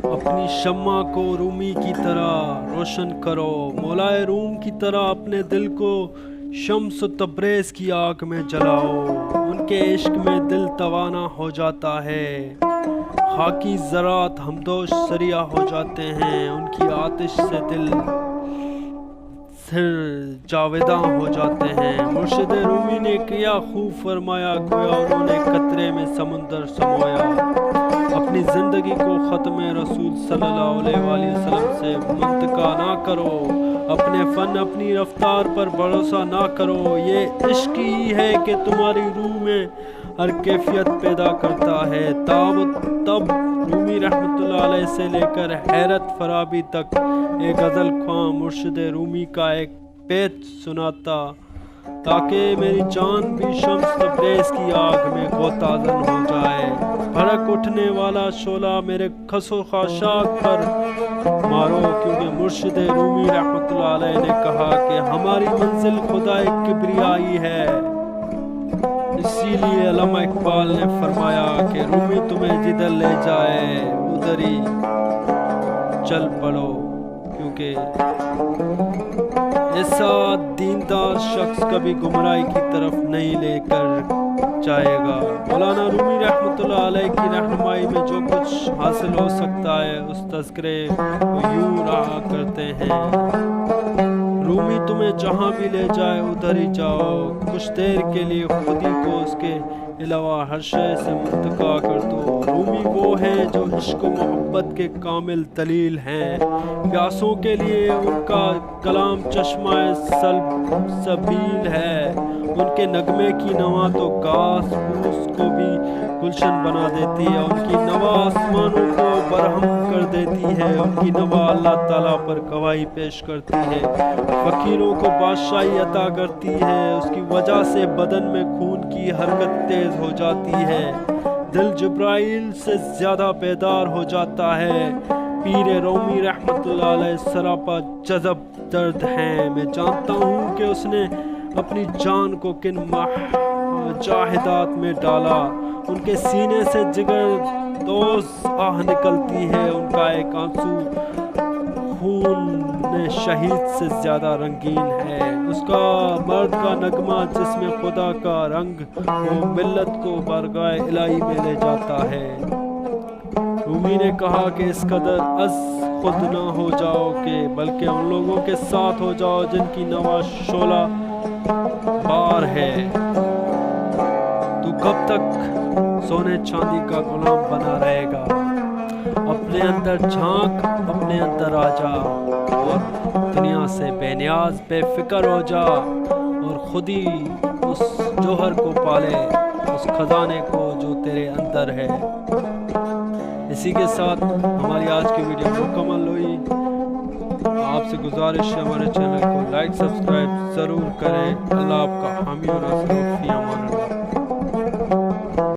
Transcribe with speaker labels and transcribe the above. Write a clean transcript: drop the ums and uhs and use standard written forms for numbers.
Speaker 1: اپنی شمع کو رومی کی طرح روشن کرو، مولائے روم کی طرح اپنے دل کو شمس و تبریز کی آگ میں جلاؤ۔ ان کے عشق میں دل توانا ہو جاتا ہے، خاکی ذرات ہمدوش سریا ہو جاتے ہیں، ان کی آتش سے دل جاویداں ہو جاتے ہیں۔ مرشد رومی نے کیا خوب فرمایا، گویا انہوں نے قطرے میں سمندر سمویا۔ اپنی زندگی کو ختم رسول صلی اللہ علیہ وآلہ وسلم سے منتقا نہ کرو، اپنے فن اپنی رفتار پر بھروسہ نہ کرو۔ یہ عشق ہی ہے کہ تمہاری روح میں ہر کیفیت پیدا کرتا ہے۔ تب رومی رحمۃ اللہ علیہ سے لے کر حیرت فارابی تک ایک غزل خواں مرشد رومی کا ایک بیت سناتا تاکہ میری جان بھی شمس تبریز کی آگ میں غوطہ-زن ہو جائے۔ بھڑک اٹھنے والا شعلہ میرے خس و خاشاک پر مارو، کیونکہ مرشد رومی رحمۃ اللہ علیہ نے کہا کہ ہماری منزل خدائے کبریائی ہے۔ اسی لیے علامہ اقبال نے فرمایا کہ رومی تمہیں جدھر لے جائے ادھر ہی چل پڑو، کیونکہ ایسا دیندار شخص کبھی گمراہی کی طرف نہیں لے کر جائے گا۔ مولانا رومی رحمۃ اللہ علیہ کی رہنمائی میں جو کچھ حاصل ہو سکتا ہے اس تذکرے کو یوں رہا کرتے ہیں، رومی تمہیں جہاں بھی لے جائے ادھر ہی جاؤ، کچھ دیر کے لیے خود ہی کو اس کے علاوہ ہر شے سے منتقا کر دو۔ رومی وہ ہیں جو عشق و محبت کے کامل دلیل ہیں، پیاسوں کے لیے ان کا کلام چشمہ سبیل ہے، ان کے نغمے کی نوا تو گھاس پھوس کو بھی گلشن بنا دیتی ہے، ان کی نوا آسمانوں کو برہم کر دیتی ہے، ان کی نوا اللہ تعالیٰ پر گواہی پیش کرتی ہے، فقیروں کو بادشاہی عطا کرتی ہے، اس کی وجہ سے بدن میں خون کی حرکت تیز ہو جاتی ہے، دل جبرائیل سے زیادہ بیدار ہو جاتا ہے۔ پیر رومی رحمۃ اللہ علیہ سراپا جذب درد ہیں، میں جانتا ہوں کہ اس نے اپنی جان کو کن مجاہدات میں ڈالا، ان کے سینے سے جگر دوز آہ نکلتی ہے، ان کا ایک آنسو خون شہید سے زیادہ رنگین ہے، اس کا مرد کا نغمہ جس میں خدا کا رنگ وہ ملت کو بارگاہ الہی میں لے جاتا ہے۔ رومی نے کہا کہ اس قدر از خود نہ ہو جاؤ کہ بلکہ ان لوگوں کے ساتھ ہو جاؤ جن کی نوا شعلہ بار ہے۔ تو کب تک سونے چاندی کا غلام بنا رہے گا؟ اپنے اندر جھانک، اپنے اندر آ جا اور دنیا سے بے نیاز بے فکر ہو جا اور خود ہی اس جوہر کو پالے، اس خزانے کو جو تیرے اندر ہے۔ اسی کے ساتھ ہماری آج کی ویڈیو مکمل ہوئی۔ آپ سے گزارش ہے ہمارے چینل کو لائک سبسکرائب ضرور کریں۔ اللہ آپ کا حامی و ناصر، فی امان اللہ۔